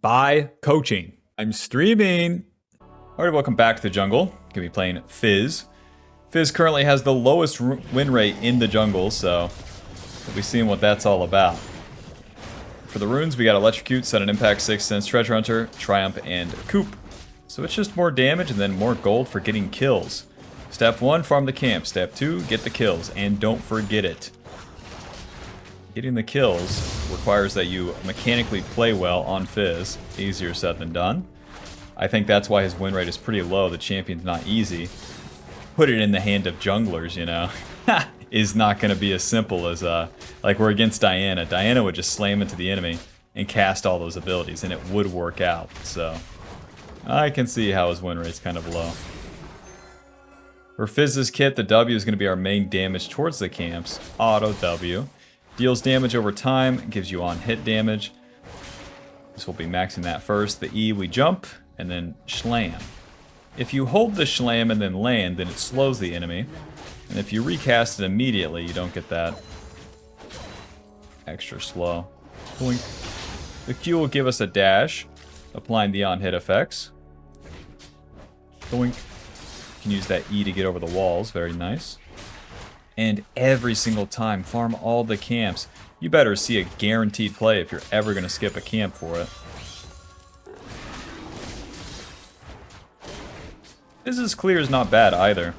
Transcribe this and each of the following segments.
by coaching. I'm streaming. Alright, welcome back to the jungle. Gonna be playing Fizz. Fizz currently has the lowest win rate in the jungle, so we'll be seeing what that's all about. For the runes, we got Electrocute, Sudden Impact, Sixth Sense, Treasure Hunter, Triumph, and Coop. So it's just more damage and then more gold for getting kills. Step 1, farm the camp. Step 2, get the kills. And don't forget it. Getting the kills requires that you mechanically play well on Fizz. Easier said than done. I think that's why his win rate is pretty low. The champion's not easy. Put it in the hand of junglers, you know. Is not going to be as simple as, like we're against Diana. Diana would just slam into the enemy and cast all those abilities, and it would work out. So I can see how his win rate's kind of low. For Fizz's kit, the W is going to be our main damage towards the camps. Auto W. Deals damage over time, gives you on-hit damage. This will be maxing that first. The E, we jump, and then Schlam. If you hold the Schlam and then land, then it slows the enemy. And if you recast it immediately, you don't get that extra slow. Boink. The Q will give us a dash, applying the on-hit effects. Boink. You can use that E to get over the walls, very nice. And every single time, farm all the camps. You better see a guaranteed play if you're ever going to skip a camp for it. Fizz's clear is not bad either.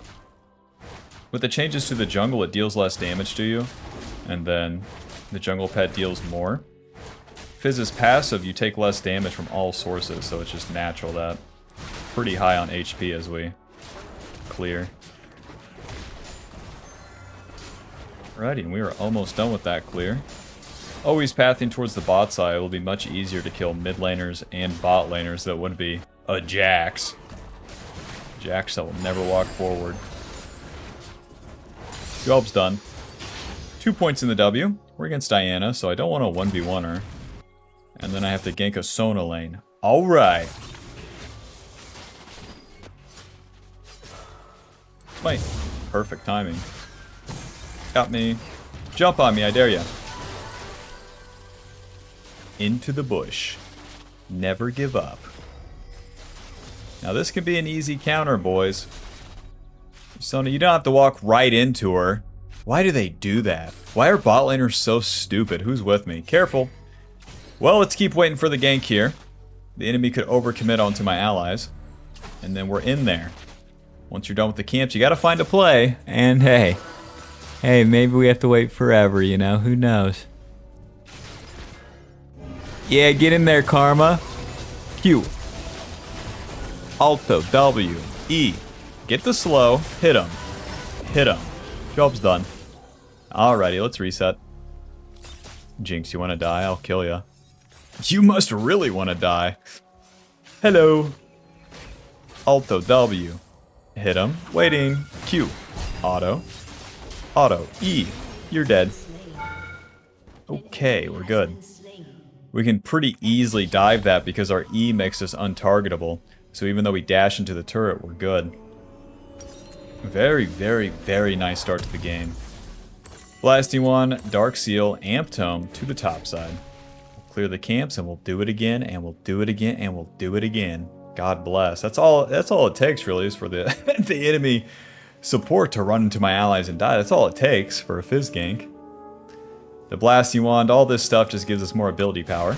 With the changes to the jungle, it deals less damage to you. And then the jungle pet deals more. Fizz's passive, you take less damage from all sources, so it's just natural that. Pretty high on HP as we clear. Alrighty, and we are almost done with that clear. Always pathing towards the bot side, it will be much easier to kill mid laners and bot laners that wouldn't be a Jax. Jax that will never walk forward. Job's done. 2 points in the W. We're against Diana, so I don't want to 1v1 her. And then I have to gank a Sona lane. Alright. Wait. Perfect timing. Got me. Jump on me, I dare ya. Into the bush. Never give up. Now this can be an easy counter, boys. Sona, you don't have to walk right into her. Why do they do that? Why are bot laners so stupid? Who's with me? Careful. Well, let's keep waiting for the gank here. The enemy could overcommit onto my allies. And then we're in there. Once you're done with the camps, you gotta find a play. And hey, maybe we have to wait forever, you know? Who knows? Yeah, get in there, Karma. Q. Alto, W, E. Get the slow. Hit him. Hit him. Job's done. Alrighty, let's reset. Jinx, you want to die? I'll kill ya. You must really want to die. Hello. Alto, W. Hit him. Waiting. Q. Auto. Auto. E. You're dead. Okay, we're good. We can pretty easily dive that because our E makes us untargetable. So even though we dash into the turret, we're good. Very, very, very nice start to the game. Blasting one, Dark Seal, Amp Tome to the top side. We'll clear the camps and we'll do it again, and we'll do it again, and we'll do it again. God bless. That's all it takes really is for the the enemy support to run into my allies and die. That's all it takes for a Fizz gank. The Blasting Wand, all this stuff just gives us more ability power.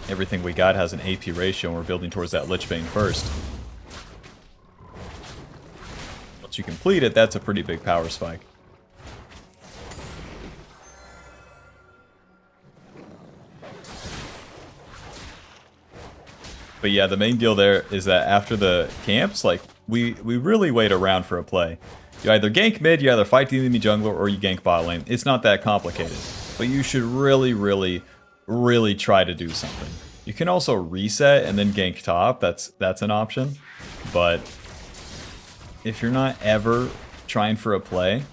Everything we got has an AP ratio, and we're building towards that Lich Bane first. Once you complete it, that's a pretty big power spike. But yeah, the main deal there is that after the camps, like, we really wait around for a play. You either gank mid, you either fight the enemy jungler, or you gank bot lane. It's not that complicated. But you should really, really, really try to do something. You can also reset and then gank top. That's an option. But if you're not ever trying for a play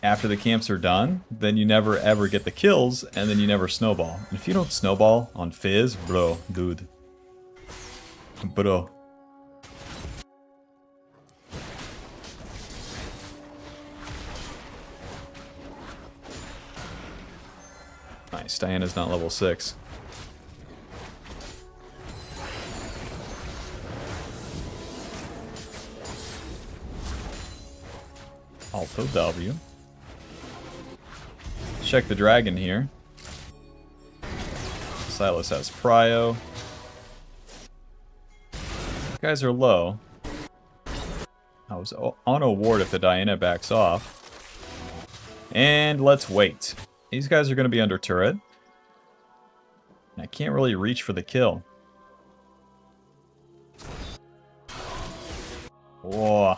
after the camps are done, then you never ever get the kills, and then you never snowball. And if you don't snowball on Fizz, bro, dude. Bro. least Diana's not level 6. Alto W. Check the dragon here. Silas has Prio. These guys are low. I was on a ward if the Diana backs off. And let's wait. These guys are going to be under turret. And I can't really reach for the kill. Whoa.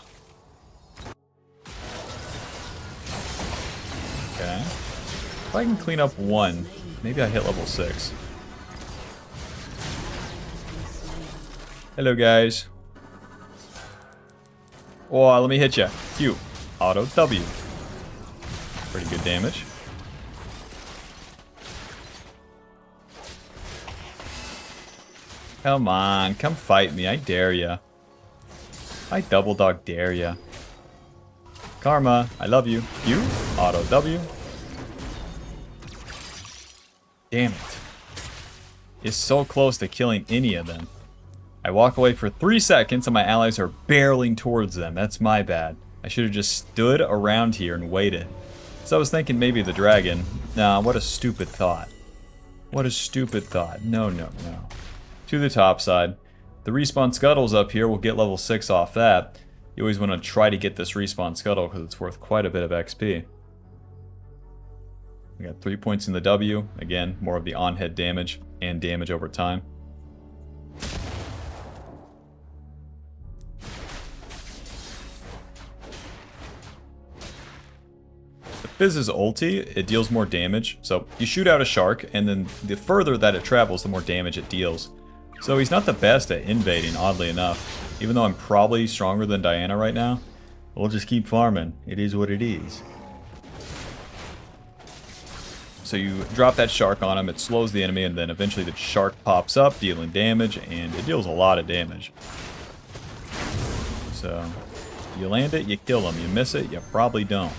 Okay. If I can clean up one, maybe I hit level 6. Hello, guys. Oh, let me hit ya. Q. Auto W. Pretty good damage. Come on, come fight me. I dare ya. I double dog dare ya. Karma, I love you. Q. Auto W. Damn it. It's so close to killing any of them. I walk away for 3 seconds and my allies are barreling towards them. That's my bad. I should have just stood around here and waited. So I was thinking maybe the dragon. Nah, what a stupid thought. What a stupid thought. No, no, no. To the top side. The respawn scuttle's up here. We'll get level 6 off that. You always want to try to get this respawn scuttle because it's worth quite a bit of XP. We got 3 points in the W. Again, more of the on-head damage and damage over time. Fizz's ulti, it deals more damage. So you shoot out a shark, and then the further that it travels, the more damage it deals. So he's not the best at invading, oddly enough. Even though I'm probably stronger than Diana right now, we'll just keep farming. It is what it is. So you drop that shark on him, it slows the enemy, and then eventually the shark pops up, dealing damage, and it deals a lot of damage. So you land it, you kill him. You miss it, you probably don't.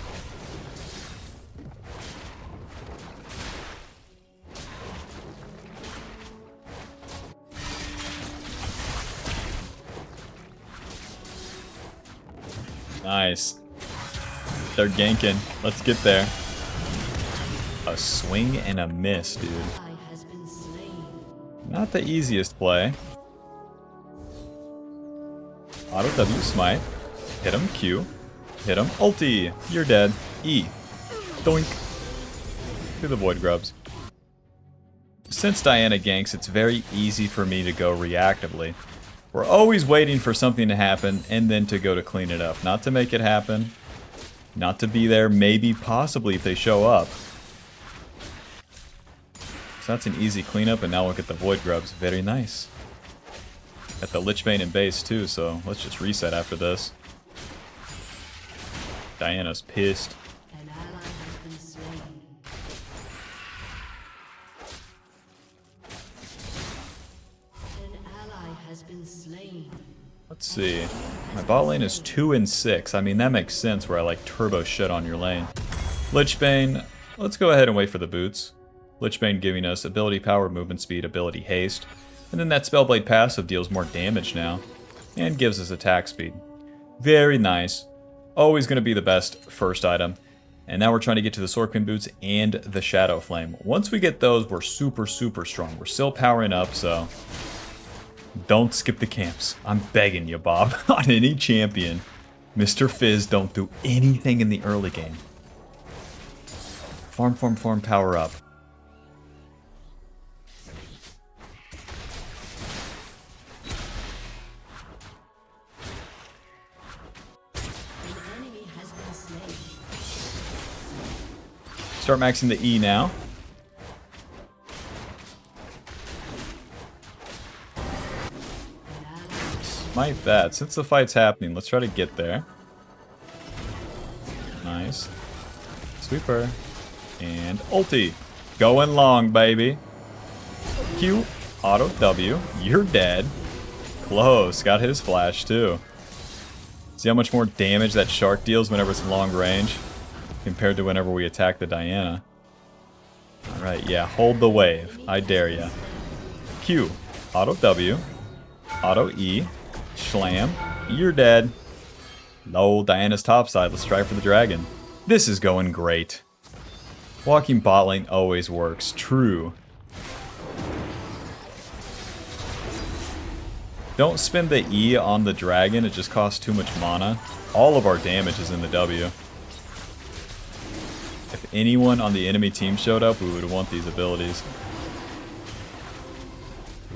Nice. They're ganking. Let's get there. A swing and a miss, dude. Not the easiest play. Auto W smite. Hit him Q. Hit him ulti. You're dead. E. Doink. To the void grubs. Since Diana ganks, it's very easy for me to go reactively. We're always waiting for something to happen and then to go to clean it up. Not to make it happen. Not to be there, maybe, possibly if they show up. So that's an easy cleanup, and now we'll get the void grubs. Very nice. Got the Lichbane in base too, so let's just reset after this. Diana's pissed. Let's see. My bot lane is 2 and 6. I mean, that makes sense where I like turbo shit on your lane. Lichbane, let's go ahead and wait for the boots. Lichbane giving us ability power, movement speed, ability haste. And then that Spellblade passive deals more damage now. And gives us attack speed. Very nice. Always going to be the best first item. And now we're trying to get to the Sorkpin boots and the Shadow Flame. Once we get those, we're super, super strong. We're still powering up, so... Don't skip the camps. I'm begging you, Bob. On any champion. Mr. Fizz, don't do anything in the early game. Farm, farm, farm, power up. Start maxing the E now. Smite that. Since the fight's happening, let's try to get there. Nice. Sweeper. And ulti. Going long, baby. Q. Auto W. You're dead. Close. Got his flash, too. See how much more damage that shark deals whenever it's long range? Compared to whenever we attack the Diana. Alright, yeah, hold the wave. I dare ya. Q. Auto W. Auto E. Schlam. You're dead. No, Diana's topside. Let's try for the dragon. This is going great. Walking bot lane always works. True. Don't spend the E on the dragon. It just costs too much mana. All of our damage is in the W. If anyone on the enemy team showed up, we would want these abilities.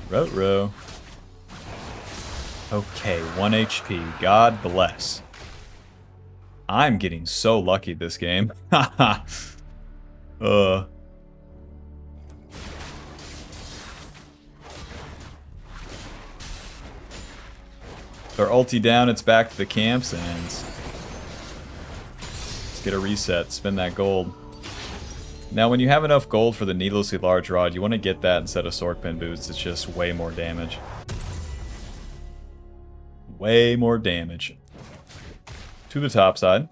Ruh-roh. Okay, 1 HP. God bless. I'm getting so lucky this game. Haha. Our ulti down, it's back to the camps, and let's get a reset, spend that gold. Now, when you have enough gold for the needlessly large rod, you want to get that instead of sword pin boots. It's just way more damage. Way more damage. To the top side.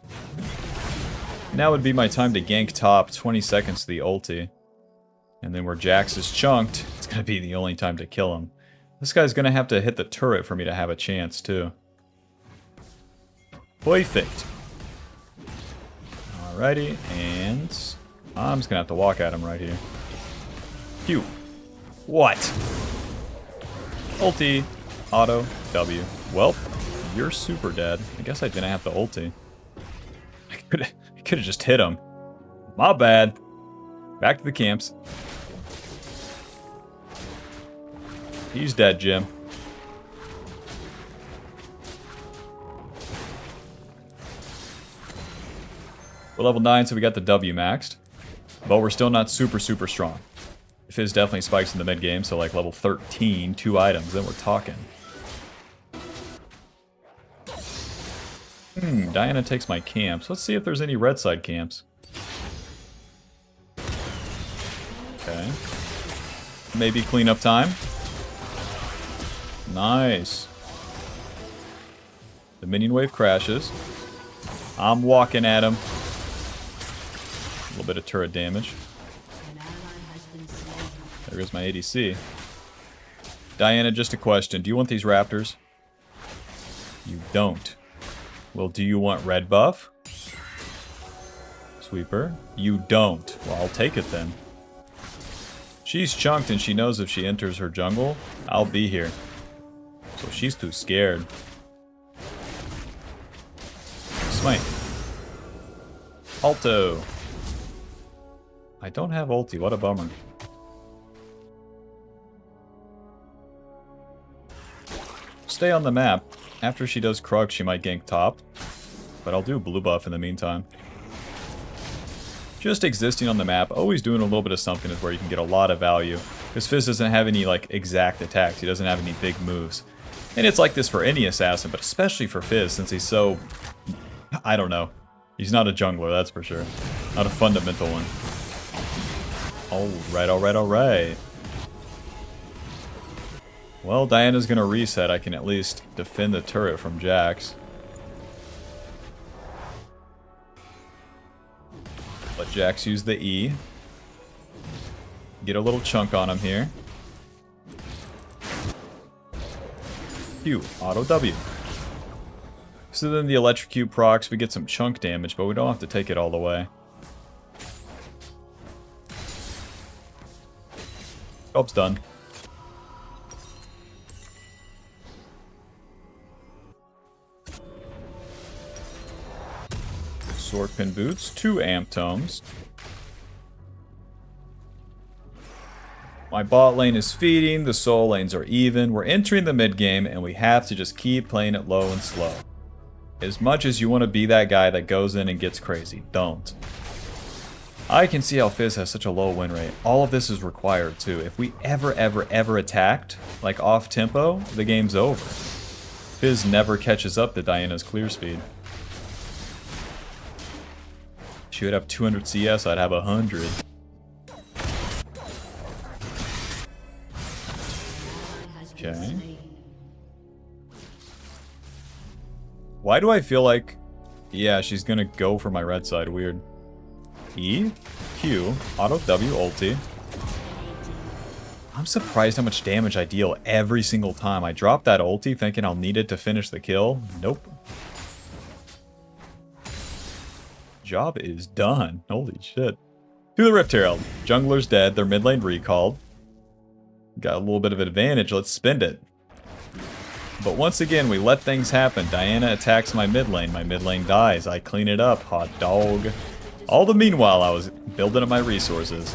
Now would be my time to gank top, 20 seconds to the ulti. And then where Jax is chunked, it's going to be the only time to kill him. This guy's going to have to hit the turret for me to have a chance, too. Perfect. Alrighty, and I'm just going to have to walk at him right here. Q. What? Ulti. Auto. W. Well, you're super dead. I guess I didn't have the ulti. I could have just hit him. My bad. Back to the camps. He's dead, Jim. We're level 9, so we got the W maxed. But we're still not super strong. Fizz definitely spikes in the mid game, so like level 13, 2 items, then we're talking. Diana takes my camps. Let's see if there's any red side camps. Okay. Maybe cleanup time. Nice. The minion wave crashes. I'm walking at him. A little bit of turret damage. There goes my ADC. Diana, just a question. Do you want these raptors? You don't. Well, do you want red buff? Sweeper? You don't. Well, I'll take it then. She's chunked and she knows if she enters her jungle, I'll be here. So she's too scared. Smite. Alto. I don't have ulti. What a bummer. Stay on the map. After she does Krug, she might gank top. But I'll do blue buff in the meantime. Just existing on the map, always doing a little bit of something is where you can get a lot of value. Because Fizz doesn't have any like exact attacks. He doesn't have any big moves. And it's like this for any assassin, but especially for Fizz, since he's so... I don't know. He's not a jungler, that's for sure. Not a fundamental one. Alright, alright, alright. Well, Diana's gonna reset. I can at least defend the turret from Jax. Let Jax use the E. Get a little chunk on him here. Q, auto W. So then the electrocute procs, we get some chunk damage, but we don't have to take it all the way. Job's done. Sword pin boots, 2 amp tomes. My bot lane is feeding, the soul lanes are even. We're entering the mid game, and we have to just keep playing it low and slow. As much as you want to be that guy that goes in and gets crazy, don't. I can see how Fizz has such a low win rate. All of this is required too. If we ever attacked, like off tempo, the game's over. Fizz never catches up to Diana's clear speed. She would have 200 CS, I'd have 100. Okay. Why do I feel like... Yeah, she's gonna go for my red side. Weird. E? Q, auto W, ulti. I'm surprised how much damage I deal every single time. I drop that ulti thinking I'll need it to finish the kill. Nope. Job is done. Holy shit. To the Rift Herald. Jungler's dead. Their mid lane recalled. Got a little bit of an advantage. Let's spend it. But once again, we let things happen. Diana attacks my mid lane. My mid lane dies. I clean it up. Hot dog. All the meanwhile, I was building up my resources.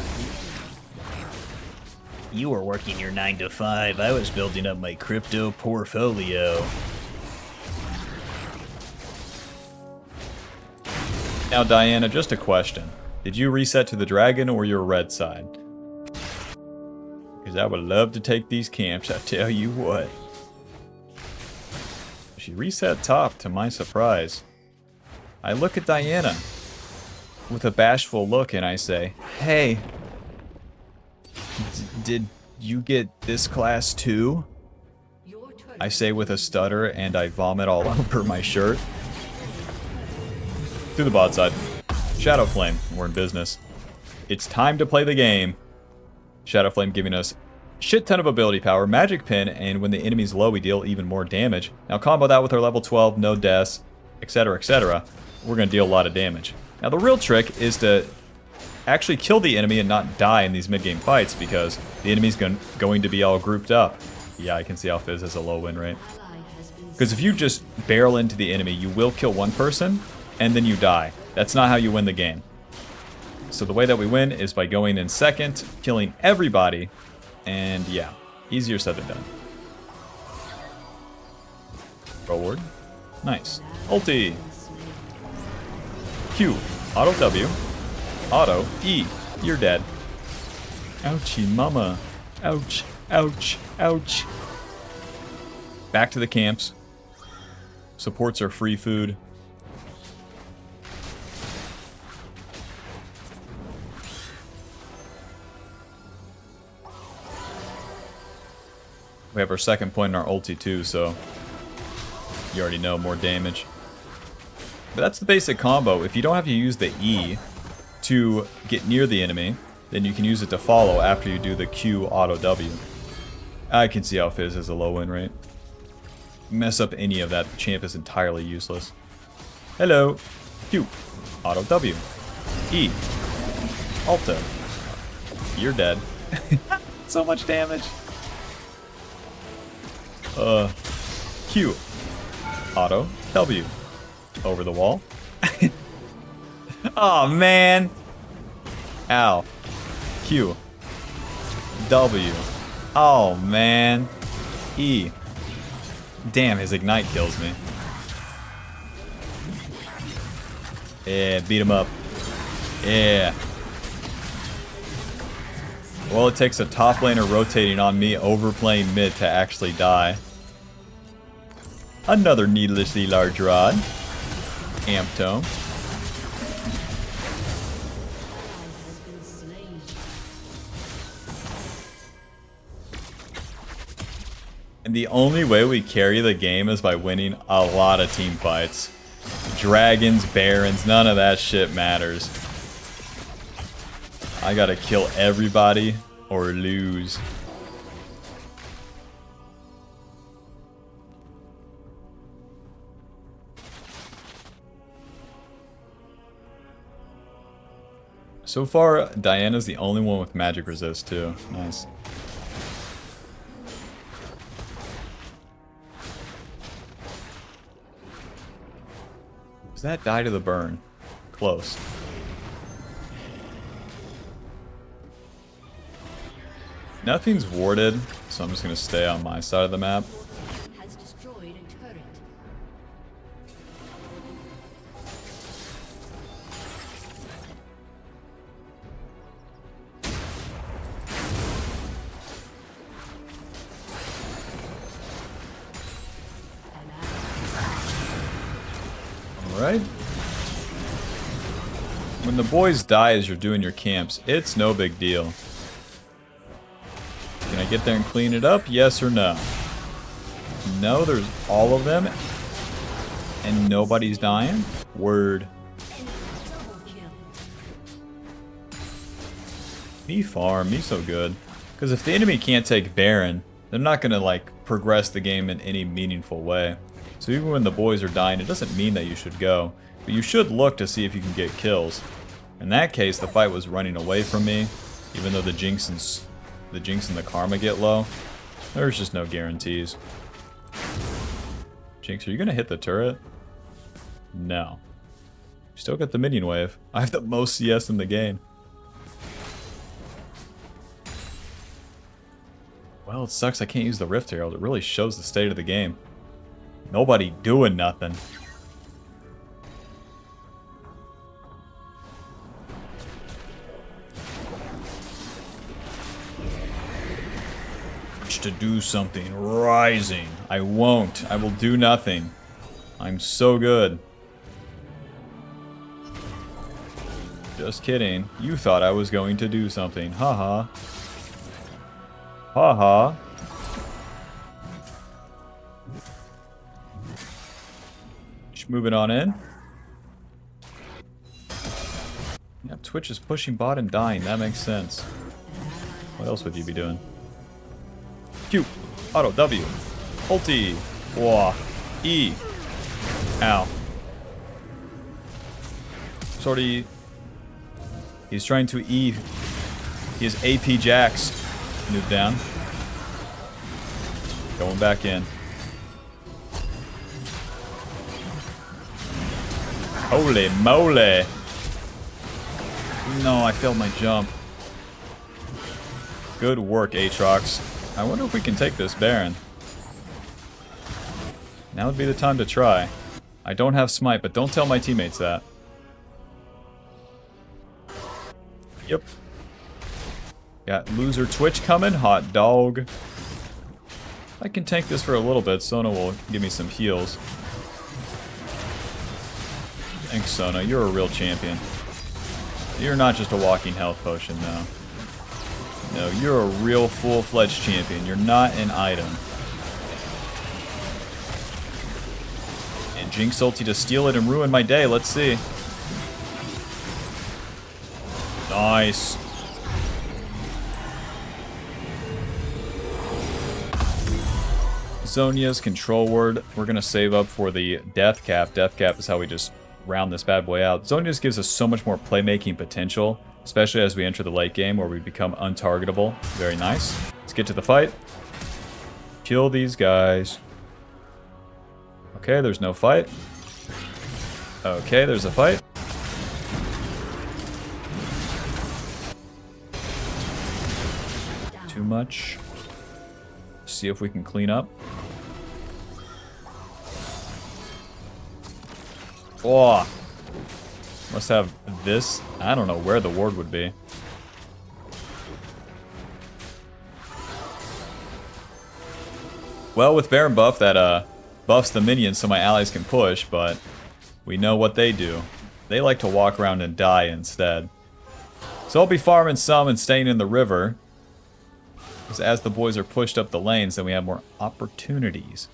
You were working your 9 to 5. I was building up my crypto portfolio. Now, Diana, just a question. Did you reset to the dragon or your red side? Because I would love to take these camps, I tell you what. She reset top, to my surprise. I look at Diana with a bashful look and I say, hey, did you get this class too? I say with a stutter and I vomit all over my shirt. To the bot side. Shadow Flame, we're in business. It's time to play the game. Shadow Flame giving us shit ton of ability power, magic pin, and when the enemy's low we deal even more damage. Now combo that with our level 12, no deaths, etc, etc. We're going to deal a lot of damage. Now the real trick is to actually kill the enemy and not die in these mid-game fights because the enemy's going to be all grouped up. Yeah, I can see how Fizz has a low win rate. Because if you just barrel into the enemy, you will kill one person, and then you die. That's not how you win the game. So the way that we win is by going in second, killing everybody, and yeah, easier said than done. Forward. Nice. Ulti. Q. Auto W. Auto E. You're dead. Ouchie mama. Ouch. Ouch. Ouch. Back to the camps. Supports are free food. We have our second point in our ulti too, so you already know, more damage. But that's the basic combo. If you don't have to use the E to get near the enemy, then you can use it to follow after you do the Q auto W. I can see how Fizz has a low win rate. Mess up any of that, the champ is entirely useless. Hello. Q. Auto W. E. Alto. You're dead. So much damage. Q. Auto W. Over the wall. Oh man. Ow. Q. W. Oh man. E. Damn, his ignite kills me. Yeah, beat him up. Yeah. Well, it takes a top laner rotating on me overplaying mid to actually die. Another needlessly large rod. Amp tome. And the only way we carry the game is by winning a lot of team fights. Dragons, Barons, none of that shit matters. I gotta kill everybody or lose. So far, Diana's the only one with magic resist too. Nice. Does that die to the burn? Close. Nothing's warded, so I'm just gonna stay on my side of the map. Has destroyed a turret. Alright. When the boys die as you're doing your camps, it's no big deal. Can I get there and clean it up? Yes or no? No, there's all of them. And nobody's dying? Word. Me farm, me so good. Because if the enemy can't take Baron, they're not going to like progress the game in any meaningful way. So even when the boys are dying, it doesn't mean that you should go. But you should look to see if you can get kills. In that case, the fight was running away from me. Even though the Jinx and the Karma get low, there's just no guarantees. Jinx, are you going to hit the turret? No. Still got the minion wave. I have the most CS in the game. Well, it sucks I can't use the Rift Herald. It really shows the state of the game. Nobody doing nothing. To do something. Rising. I won't. I will do nothing. I'm so good. Just kidding. You thought I was going to do something. Haha. Haha. Just moving on in. Yep, Twitch is pushing bot and dying. That makes sense. What else would you be doing? Q. Auto. W. Ulti. Wah. E. Ow. Sorry. He's trying to E. He has AP Jax. Move down. Going back in. Holy moly. No, I failed my jump. Good work, Aatrox. I wonder if we can take this Baron. Now would be the time to try. I don't have Smite, but don't tell my teammates that. Yep. Got loser Twitch coming. Hot dog. I can tank this for a little bit. Sona will give me some heals. Thanks, Sona. You're a real champion. You're not just a walking health potion, no. No, you're a real full-fledged champion. You're not an item. And Jinx ulti to steal it and ruin my day. Let's see. Nice. Zhonya's control word. We're going to save up for the death cap. Death cap is how we just round this bad boy out. Zhonya's gives us so much more playmaking potential, especially as we enter the late game where we become untargetable. Very nice. Let's get to the fight. Kill these guys. Okay, there's no fight. Okay, there's a fight. Too much. See if we can clean up. Oh, must have this. I don't know where the ward would be. Well, with Baron buff, that buffs the minions so my allies can push, but we know what they do. They like to walk around and die instead. So I'll be farming some and staying in the river. Because as the boys are pushed up the lanes, then we have more opportunities.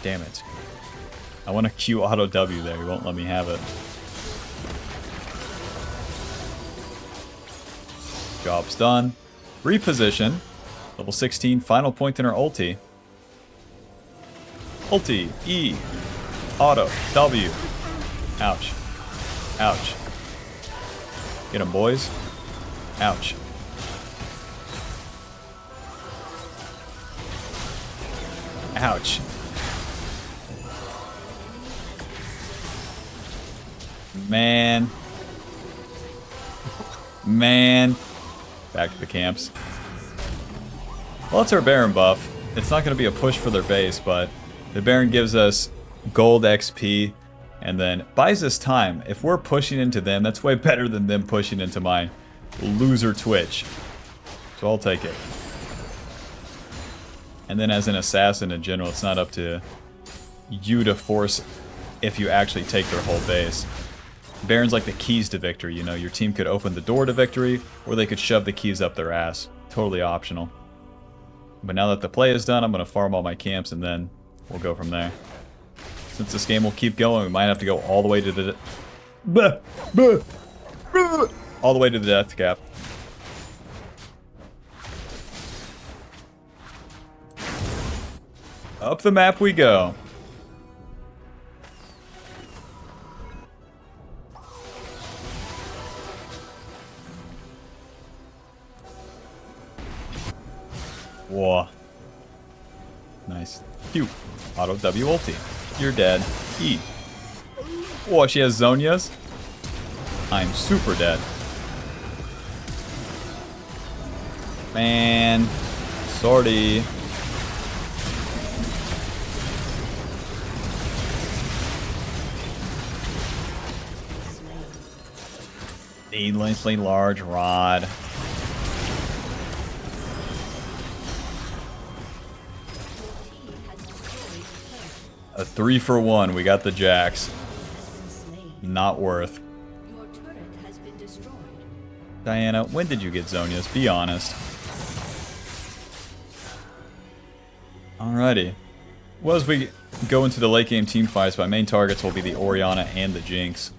Damn it. I want to Q auto W there. He won't let me have it. Job's done. Reposition. Level 16. Final point in our ulti. Ulti. E. Auto. W. Ouch. Ouch. Get him, boys. Ouch. Ouch. Man. Man. Back to the camps. Well, it's our Baron buff. It's not going to be a push for their base, but the Baron gives us gold XP and then buys us time. If we're pushing into them, that's way better than them pushing into my loser Twitch. So I'll take it. And then as an assassin in general, it's not up to you to force if you actually take their whole base. Baron's like the keys to victory, you know. Your team could open the door to victory, or they could shove the keys up their ass. Totally optional. But now that the play is done, I'm going to farm all my camps, and then we'll go from there. Since this game will keep going, we might have to go all the way to the... all the way to the death cap. Up the map we go. Whoa. Nice. Q. Auto W ulti. You're dead. E. Whoa, she has Zonias. I'm super dead. Man. Sorry. Needlessly large rod. A 3-for-1. We got the Jax. Not worth. Your turret has been destroyed. Diana, when did you get Zonias? Be honest. Alrighty. Well, as we go into the late game team fights, my main targets will be the Orianna and the Jinx.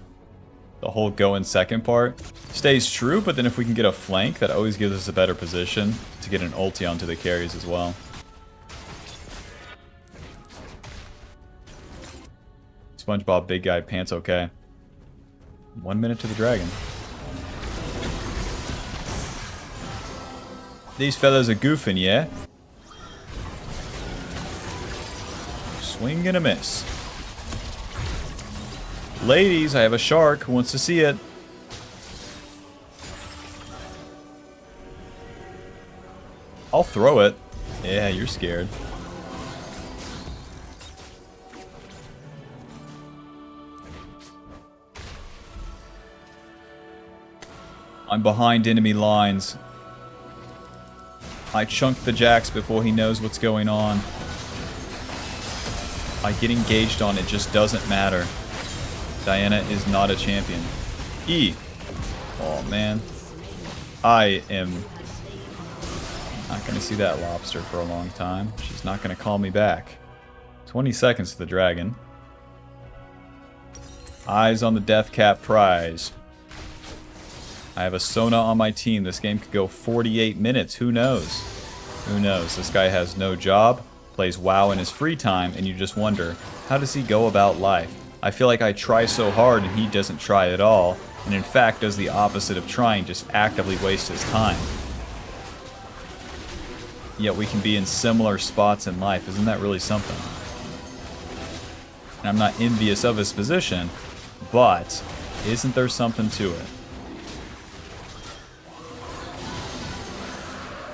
The whole go in second part stays true, but then if we can get a flank, that always gives us a better position to get an ulti onto the carries as well. SpongeBob big guy pants okay. 1 minute to the dragon. These fellas are goofing, yeah? Swing and a miss. Ladies, I have a shark who wants to see it. I'll throw it. Yeah, you're scared. I'm behind enemy lines. I chunk the Jax before he knows what's going on. I get engaged on it, just doesn't matter. Diana is not a champion. E. Oh man. I am not going to see that lobster for a long time. She's not going to call me back. 20 seconds to the dragon. Eyes on the death cap prize. I have a Sona on my team. This game could go 48 minutes. Who knows? Who knows? This guy has no job, plays WoW in his free time, and you just wonder, how does he go about life? I feel like I try so hard and he doesn't try at all, and in fact does the opposite of trying, just actively waste his time. Yet we can be in similar spots in life. Isn't that really something? And I'm not envious of his position, but isn't there something to it?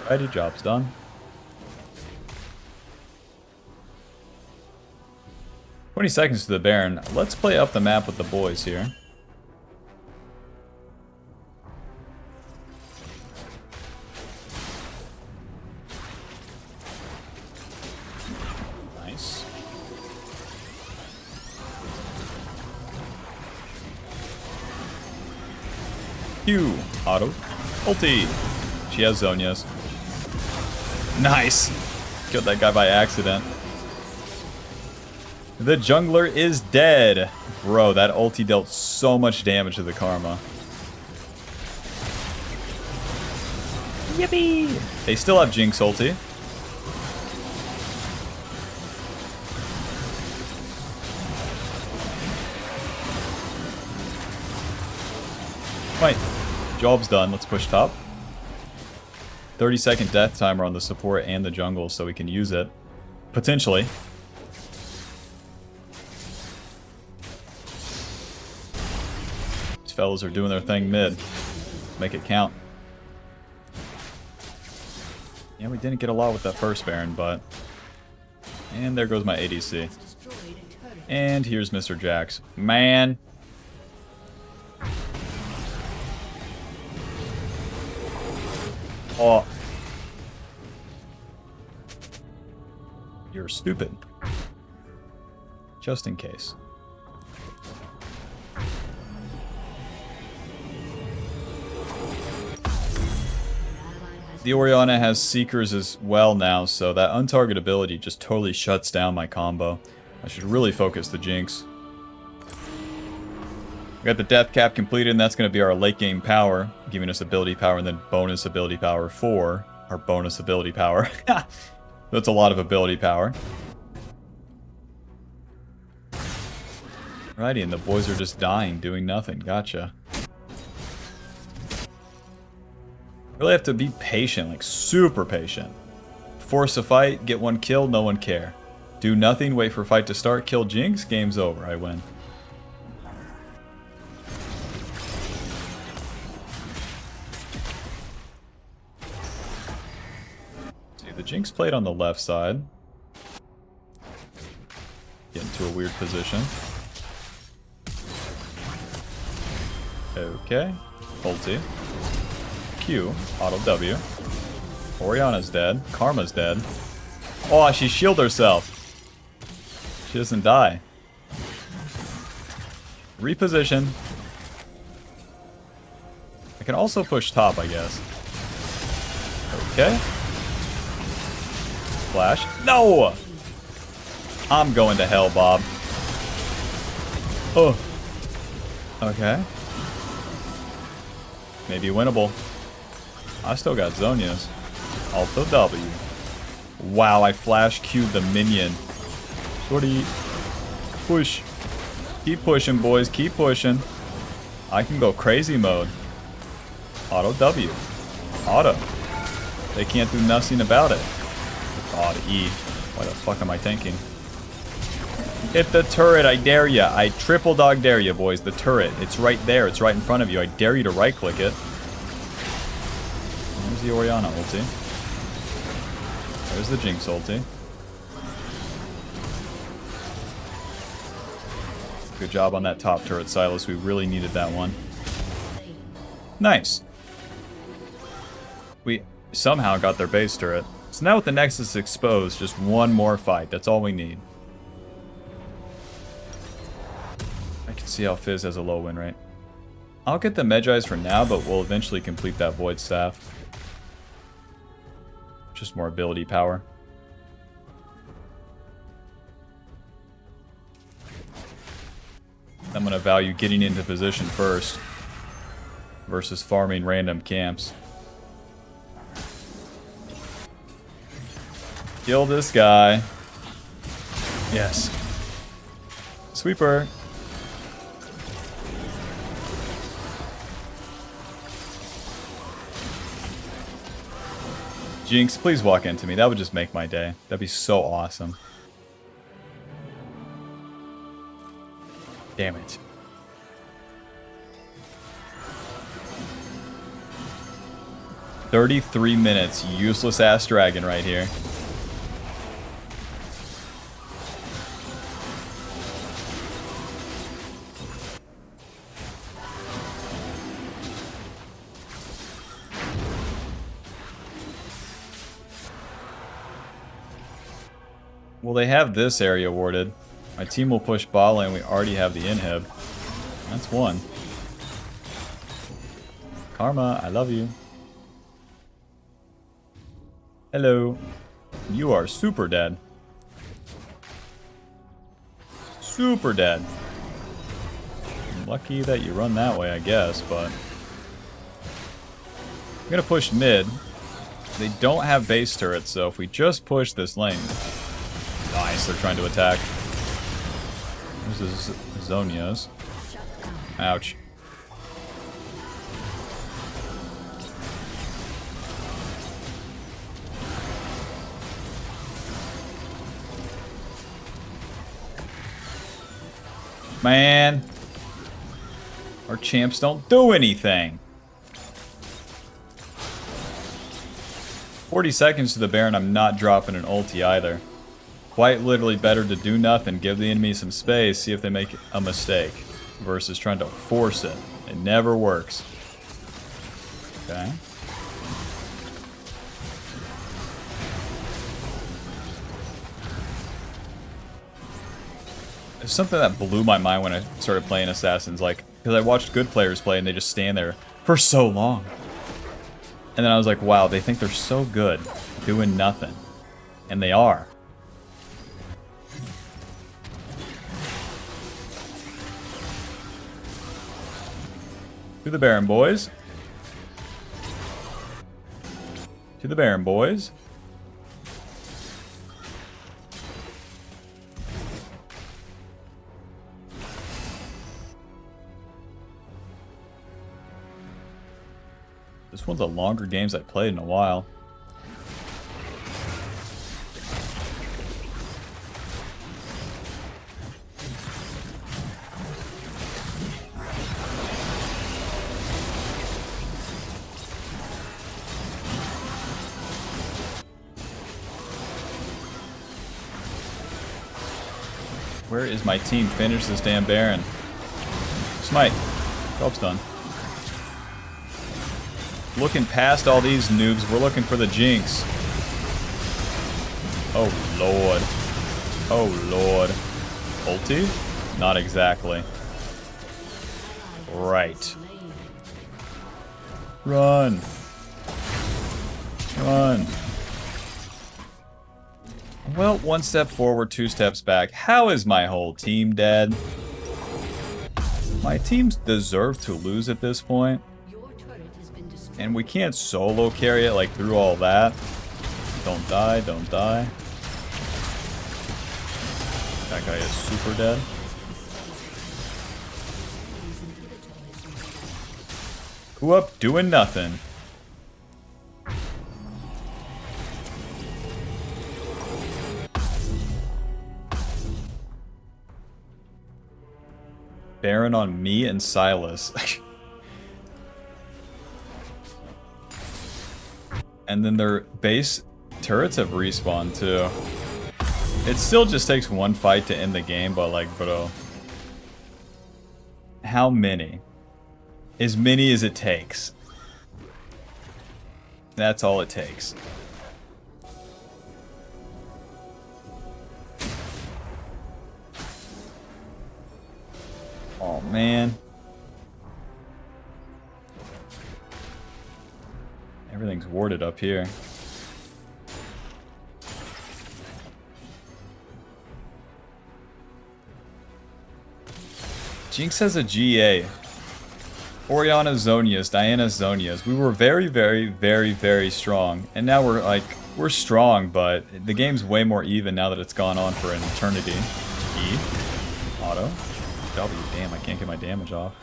Alrighty, job's done. 20 seconds to the Baron. Let's play up the map with the boys here. Nice. Q. Auto. Ulti. She has Zonias. Nice. Killed that guy by accident. The jungler is dead. Bro, that ulti dealt so much damage to the Karma. Yippee! They still have Jinx ulti. Right. Job's done. Let's push top. 30-second death timer on the support and the jungle, so we can use it. Potentially. These fellas are doing their thing mid. Make it count. Yeah, we didn't get a lot with that first Baron, but... And there goes my ADC. And here's Mr. Jax. Man! Oh. You're stupid. Just in case. The Orianna has Seekers as well now, so that untarget ability just totally shuts down my combo. I should really focus the Jinx. We got the death cap completed, and that's going to be our late game power, giving us ability power and then bonus ability power for our bonus ability power. That's a lot of ability power. Righty, and the boys are just dying, doing nothing. Gotcha. Really have to be patient, like super patient. Force a fight, get one killed, no one care. Do nothing, wait for fight to start, kill Jinx, game's over, I win. See, the Jinx played on the left side. Get into a weird position. Okay. Ulti. Q. Auto W. Orianna's dead. Karma's dead. Oh, she shielded herself. She doesn't die. Reposition. I can also push top, I guess. Okay. Flash. No! I'm going to hell, Bob. Oh. Okay. Maybe winnable. I still got Zonia's. Alto W. Wow, I flash Q'd the minion. Shorty. Push. Keep pushing, boys. Keep pushing. I can go crazy mode. Auto W. Auto. They can't do nothing about it. Auto E. Why the fuck am I tanking? Hit the turret, I dare ya. I triple dog dare ya, boys. The turret. It's right there. It's right in front of you. I dare you to right click it. There's the Orianna ulti. There's the Jinx ulti. Good job on that top turret, Silas. We really needed that one. Nice. We somehow got their base turret. So now with the Nexus exposed, just one more fight. That's all we need. I can see how Fizz has a low win rate. I'll get the Medjais for now, but we'll eventually complete that Void Staff. Just more ability power. I'm going to value getting into position first versus farming random camps. Kill this guy. Yes. Sweeper. Jinx, please walk into me. That would just make my day. That'd be so awesome. Damn it. "33 minutes, useless ass dragon right here." Well, they have this area warded. My team will push bot lane. We already have the inhib. That's one. Karma, I love you. Hello. You are super dead. Super dead. Lucky that you run that way, I guess, but... I'm gonna push mid. They don't have base turrets, so if we just push this lane... Nice, they're trying to attack. There's the Zonias. Ouch. Man. Our champs don't do anything. 40 seconds to the Baron, I'm not dropping an ulti either. Quite literally better to do nothing, give the enemy some space, see if they make a mistake, versus trying to force it. It never works. Okay. There's something that blew my mind when I started playing Assassins, like, because I watched good players play and they just stand there for so long. And then I was like, wow, they think they're so good, doing nothing. And they are. To the Baron, boys. To the Baron, boys. It's one of the longer games I've played in a while. Where is my team? Finish this damn Baron. Smite. Help's done. Looking past all these noobs, we're looking for the Jinx. Oh lord. Oh lord. Ulti? Not exactly. Right. Run. Run. Well, one step forward, two steps back. How is my whole team dead? My teams deserve to lose at this point. And we can't solo carry it like through all that. Don't die, don't die. That guy is super dead. Who up doing nothing? Baron on me and Silas. And then their base turrets have respawned too. It still just takes one fight to end the game, but like, bro. How many? As many as it takes. That's all it takes. Oh man. Everything's warded up here. Jinx has a GA. Orianna Zonias, Diana Zonias. We were very, very, very, very strong. And now we're like, we're strong, but the game's way more even now that it's gone on for an eternity. E. Auto. W. Damn, I can't get my damage off.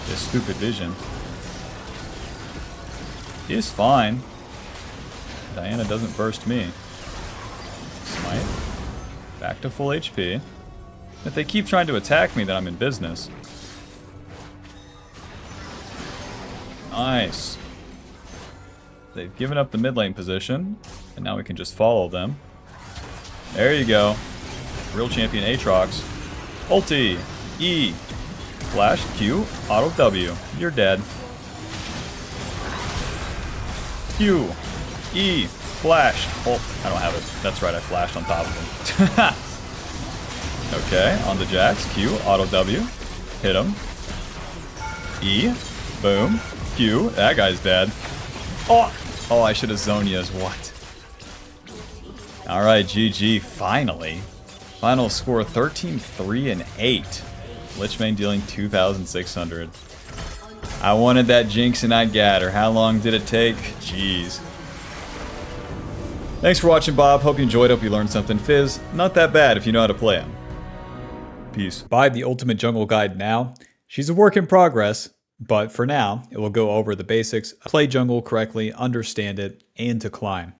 This stupid vision. He is fine. Diana doesn't burst me. Smite. Back to full HP. If they keep trying to attack me, then I'm in business. Nice. They've given up the mid lane position, and now we can just follow them. There you go. Real champion Aatrox. Ulti. E. Flash. Q. Auto W. You're dead. Q. E. Flash. Oh, I don't have it. That's right, I flashed on top of him. Okay, on the Jax. Q. Auto W. Hit him. E. Boom. Q. That guy's dead. Oh! Oh, I should have Zonia's. What? Alright, GG. Finally. Final score 13-3 and 8. Lichbane dealing 2,600. I wanted that Jinx and I got her. How long did it take? Jeez. Thanks for watching, Bob. Hope you enjoyed. Hope you learned something. Fizz, not that bad if you know how to play him. Peace. Buy the Ultimate Jungle Guide now. She's a work in progress, but for now, it will go over the basics, play jungle correctly, understand it, and to climb.